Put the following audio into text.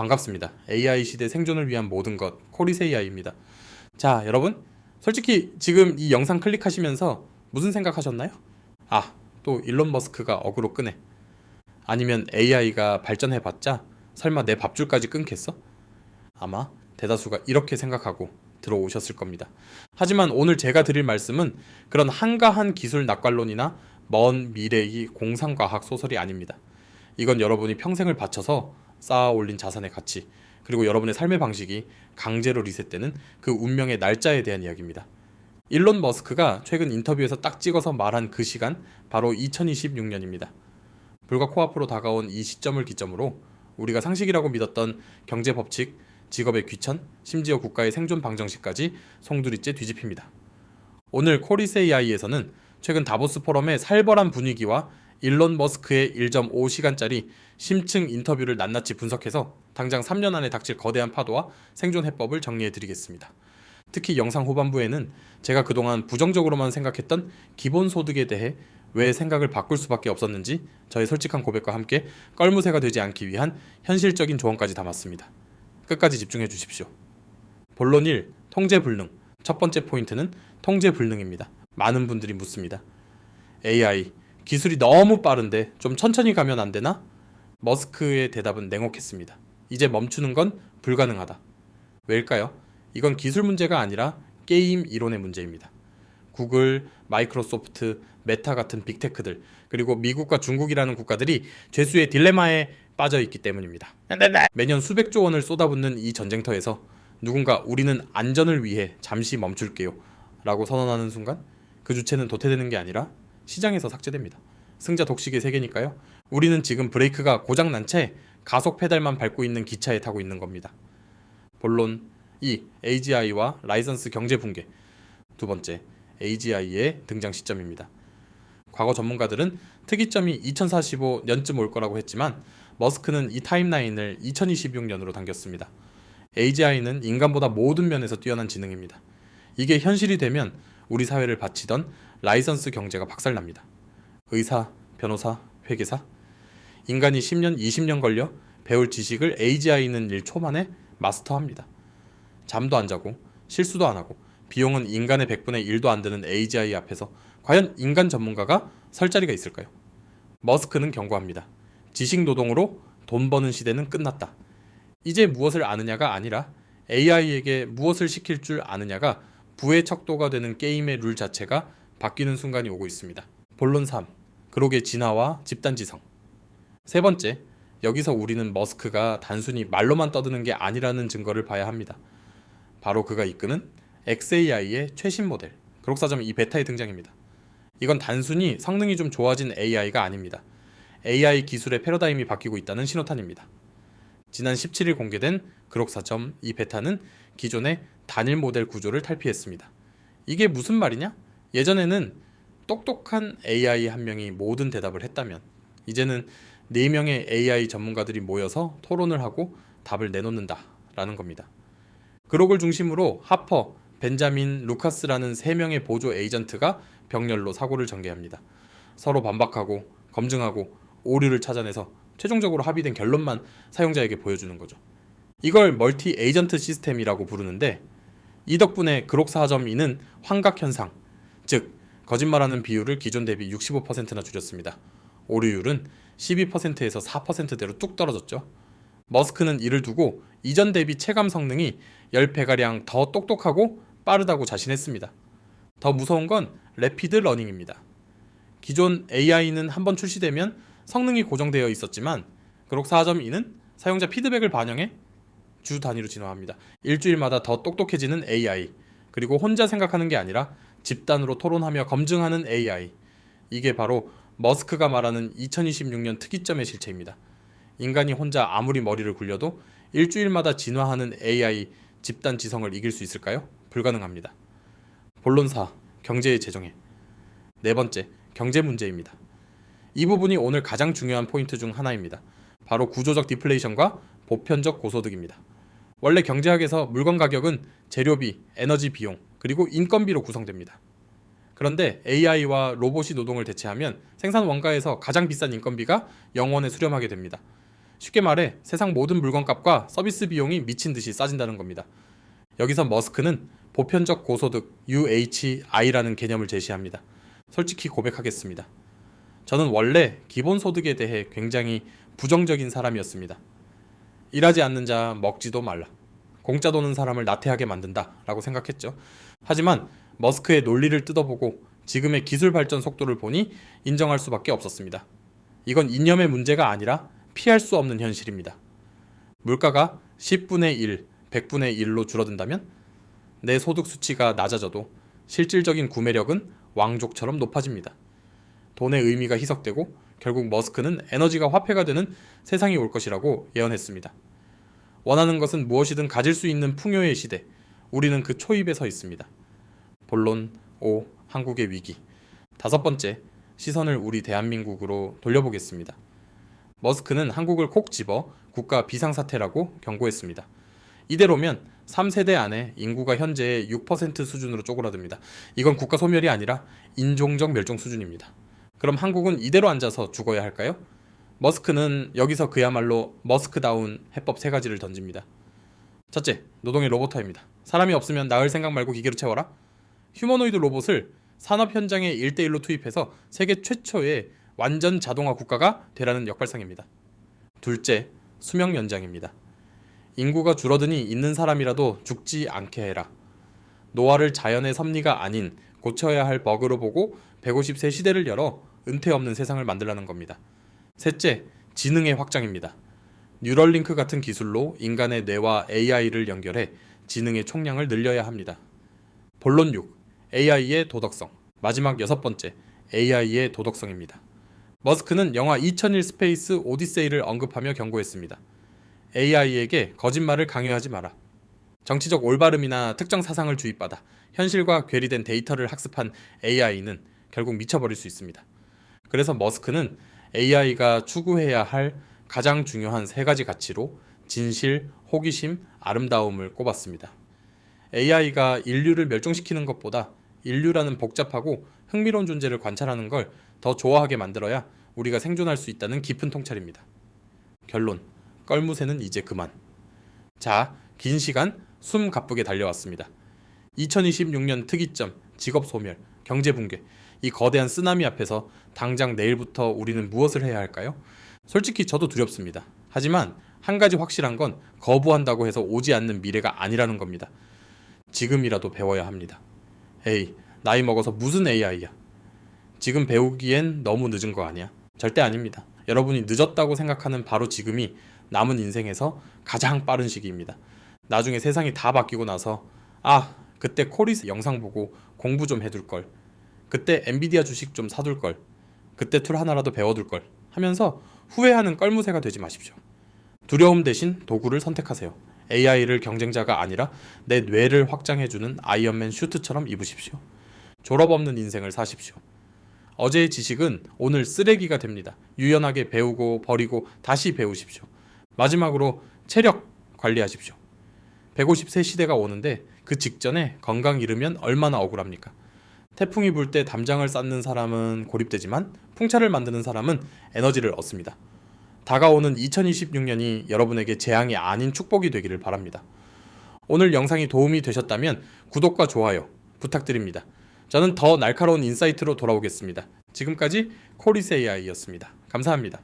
반갑습니다. AI 시대 생존을 위한 모든 것, 코리스 AI입니다. 자, 여러분, 솔직히 지금 이 영상 클릭하시면서 무슨 생각하셨나요? 아, 또 일론 머스크가 어그로 끄네. 아니면 AI가 발전해봤자 설마 내 밥줄까지 끊겠어? 아마 대다수가 이렇게 생각하고 들어오셨을 겁니다. 하지만 오늘 제가 드릴 말씀은 그런 한가한 기술 낙관론이나 먼 미래의 공상과학 소설이 아닙니다. 이건 여러분이 평생을 바쳐서 쌓아 올린 자산의 가치, 그리고 여러분의 삶의 방식이 강제로 리셋되는 그 운명의 날짜에 대한 이야기입니다. 일론 머스크가 최근 인터뷰에서 딱 찍어서 말한 그 시간, 바로 2026년입니다. 불과 코앞으로 다가온 이 시점을 기점으로 우리가 상식이라고 믿었던 경제 법칙, 직업의 귀천, 심지어 국가의 생존 방정식까지 송두리째 뒤집힙니다. 오늘 코리스 AI에서는 최근 다보스 포럼의 살벌한 분위기와 일론 머스크의 1.5시간짜리 심층 인터뷰를 낱낱이 분석해서 당장 3년 안에 닥칠 거대한 파도와 생존 해법을 정리해드리겠습니다. 특히 영상 후반부에는 제가 그동안 부정적으로만 생각했던 기본소득에 대해 왜 생각을 바꿀 수밖에 없었는지 저의 솔직한 고백과 함께 껄무새가 되지 않기 위한 현실적인 조언까지 담았습니다. 끝까지 집중해 주십시오. 본론 1. 통제 불능. 첫 번째 포인트는 통제 불능입니다. 많은 분들이 묻습니다. AI, 기술이 너무 빠른데 좀 천천히 가면 안 되나? 머스크의 대답은 냉혹했습니다. 이제 멈추는 건 불가능하다. 왜일까요? 이건 기술 문제가 아니라 게임 이론의 문제입니다. 구글, 마이크로소프트, 메타 같은 빅테크들, 그리고 미국과 중국이라는 국가들이 죄수의 딜레마에 빠져 있기 때문입니다. 매년 수백조 원을 쏟아붓는 이 전쟁터에서 누군가 우리는 안전을 위해 잠시 멈출게요 라고 선언하는 순간 그 주체는 도태되는 게 아니라 시장에서 삭제됩니다. 승자 독식의 세계니까요. 우리는 지금 브레이크가 고장난 채 가속 페달만 밟고 있는 기차에 타고 있는 겁니다. 본론 2. AGI와 라이선스 경제 붕괴. 두 번째, AGI의 등장 시점입니다. 과거 전문가들은 특이점이 2045년쯤 올 거라고 했지만 머스크는 이 타임라인을 2026년으로 당겼습니다. AGI는 인간보다 모든 면에서 뛰어난 지능입니다. 이게 현실이 되면 우리 사회를 바치던 라이선스 경제가 박살납니다. 의사, 변호사, 회계사, 인간이 10년, 20년 걸려 배울 지식을 AGI는 1초 만에 마스터합니다. 잠도 안 자고 실수도 안 하고 비용은 인간의 100분의 1도 안 되는 AGI 앞에서 과연 인간 전문가가 설 자리가 있을까요? 머스크는 경고합니다. 지식 노동으로 돈 버는 시대는 끝났다. 이제 무엇을 아느냐가 아니라 AI에게 무엇을 시킬 줄 아느냐가 부의 척도가 되는 게임의 룰 자체가 바뀌는 순간이 오고 있습니다. 본론 3. 그록의 진화와 집단지성. 세 번째, 여기서 우리는 머스크가 단순히 말로만 떠드는 게 아니라는 증거를 봐야 합니다. 바로 그가 이끄는 XAI의 최신 모델, 그록 4.2 베타의 등장입니다. 이건 단순히 성능이 좀 좋아진 AI가 아닙니다. AI 기술의 패러다임이 바뀌고 있다는 신호탄입니다. 지난 17일 공개된 그록 4.2 베타는 기존의 단일 모델 구조를 탈피했습니다. 이게 무슨 말이냐? 예전에는 똑똑한 AI 한 명이 모든 대답을 했다면 이제는 4명의 AI 전문가들이 모여서 토론을 하고 답을 내놓는다 라는 겁니다. 그록을 중심으로 하퍼, 벤자민, 루카스라는 3명의 보조 에이전트가 병렬로 사고를 전개합니다. 서로 반박하고 검증하고 오류를 찾아내서 최종적으로 합의된 결론만 사용자에게 보여주는 거죠. 이걸 멀티 에이전트 시스템이라고 부르는데 이 덕분에 그록 4.2는 환각현상, 즉 거짓말하는 비율을 기존 대비 65%나 줄였습니다. 오류율은 12%에서 4%대로 뚝 떨어졌죠. 머스크는 이를 두고 이전 대비 체감 성능이 10배가량 더 똑똑하고 빠르다고 자신했습니다. 더 무서운 건 래피드 러닝입니다. 기존 AI는 한번 출시되면 성능이 고정되어 있었지만 그록 4.2는 사용자 피드백을 반영해 주 단위로 진화합니다. 일주일마다 더 똑똑해지는 AI, 그리고 혼자 생각하는 게 아니라 집단으로 토론하며 검증하는 AI. 이게 바로 머스크가 말하는 2026년 특이점의 실체입니다. 인간이 혼자 아무리 머리를 굴려도 일주일마다 진화하는 AI 집단 지성을 이길 수 있을까요? 불가능합니다. 본론 4. 경제의 재정애. 네 번째, 경제 문제입니다. 이 부분이 오늘 가장 중요한 포인트 중 하나입니다. 바로 구조적 디플레이션과 보편적 고소득입니다. 원래 경제학에서 물건 가격은 재료비, 에너지 비용, 그리고 인건비로 구성됩니다. 그런데 AI와 로봇이 노동을 대체하면 생산 원가에서 가장 비싼 인건비가 영원에 수렴하게 됩니다. 쉽게 말해 세상 모든 물건값과 서비스 비용이 미친 듯이 싸진다는 겁니다. 여기서 머스크는 보편적 고소득 UHI라는 개념을 제시합니다. 솔직히 고백하겠습니다. 저는 원래 기본소득에 대해 굉장히 부정적인 사람이었습니다. 일하지 않는 자 먹지도 말라. 공짜 도는 사람을 나태하게 만든다 라고 생각했죠. 하지만 머스크의 논리를 뜯어보고 지금의 기술 발전 속도를 보니 인정할 수밖에 없었습니다. 이건 이념의 문제가 아니라 피할 수 없는 현실입니다. 물가가 10분의 1, 100분의 1로 줄어든다면 내 소득 수치가 낮아져도 실질적인 구매력은 왕족처럼 높아집니다. 돈의 의미가 희석되고 결국 머스크는 에너지가 화폐가 되는 세상이 올 것이라고 예언했습니다. 원하는 것은 무엇이든 가질 수 있는 풍요의 시대, 우리는 그 초입에 서 있습니다. 본론 5. 한국의 위기. 5번째, 시선을 우리 대한민국으로 돌려보겠습니다. 머스크는 한국을 콕 집어 국가 비상사태라고 경고했습니다. 이대로면 3세대 안에 인구가 현재의 6% 수준으로 쪼그라듭니다. 이건 국가 소멸이 아니라 인종적 멸종 수준입니다. 그럼 한국은 이대로 앉아서 죽어야 할까요? 머스크는 여기서 그야말로 머스크다운 해법 3가지를 던집니다. 첫째, 노동의 로봇화입니다. 사람이 없으면 나을 생각 말고 기계로 채워라. 휴머노이드 로봇을 산업 현장에 1대1로 투입해서 세계 최초의 완전 자동화 국가가 되라는 역발상입니다. 둘째, 수명 연장입니다. 인구가 줄어드니 있는 사람이라도 죽지 않게 해라. 노화를 자연의 섭리가 아닌 고쳐야 할 버그로 보고 150세 시대를 열어 은퇴 없는 세상을 만들라는 겁니다. 셋째, 지능의 확장입니다. 뉴럴링크 같은 기술로 인간의 뇌와 AI를 연결해 지능의 총량을 늘려야 합니다. 본론 6. AI의 도덕성. 마지막 6번째, AI의 도덕성입니다. 머스크는 영화 2001 스페이스 오디세이를 언급하며 경고했습니다. AI에게 거짓말을 강요하지 마라. 정치적 올바름이나 특정 사상을 주입받아 현실과 괴리된 데이터를 학습한 AI는 결국 미쳐버릴 수 있습니다. 그래서 머스크는 AI가 추구해야 할 가장 중요한 3가지 가치로 진실, 호기심, 아름다움을 꼽았습니다. AI가 인류를 멸종시키는 것보다 인류라는 복잡하고 흥미로운 존재를 관찰하는 걸 더 좋아하게 만들어야 우리가 생존할 수 있다는 깊은 통찰입니다. 결론, 껄무새는 이제 그만. 자, 긴 시간 숨 가쁘게 달려왔습니다. 2026년 특이점, 직업 소멸, 경제 붕괴, 이 거대한 쓰나미 앞에서 당장 내일부터 우리는 무엇을 해야 할까요? 솔직히 저도 두렵습니다. 하지만 한 가지 확실한 건 거부한다고 해서 오지 않는 미래가 아니라는 겁니다. 지금이라도 배워야 합니다. 에이, 나이 먹어서 무슨 AI야? 지금 배우기엔 너무 늦은 거 아니야? 절대 아닙니다. 여러분이 늦었다고 생각하는 바로 지금이 남은 인생에서 가장 빠른 시기입니다. 나중에 세상이 다 바뀌고 나서 그때 코리스 영상 보고 공부 좀 해둘 걸, 그때 엔비디아 주식 좀 사둘 걸, 그때 툴 하나라도 배워둘 걸 하면서 후회하는 껄무새가 되지 마십시오. 두려움 대신 도구를 선택하세요. AI를 경쟁자가 아니라 내 뇌를 확장해주는 아이언맨 슈트처럼 입으십시오. 졸업 없는 인생을 사십시오. 어제의 지식은 오늘 쓰레기가 됩니다. 유연하게 배우고 버리고 다시 배우십시오. 마지막으로 체력 관리하십시오. 150세 시대가 오는데 그 직전에 건강 잃으면 얼마나 억울합니까? 태풍이 불 때 담장을 쌓는 사람은 고립되지만 풍차를 만드는 사람은 에너지를 얻습니다. 다가오는 2026년이 여러분에게 재앙이 아닌 축복이 되기를 바랍니다. 오늘 영상이 도움이 되셨다면 구독과 좋아요 부탁드립니다. 저는 더 날카로운 인사이트로 돌아오겠습니다. 지금까지 코리스 AI였습니다. 감사합니다.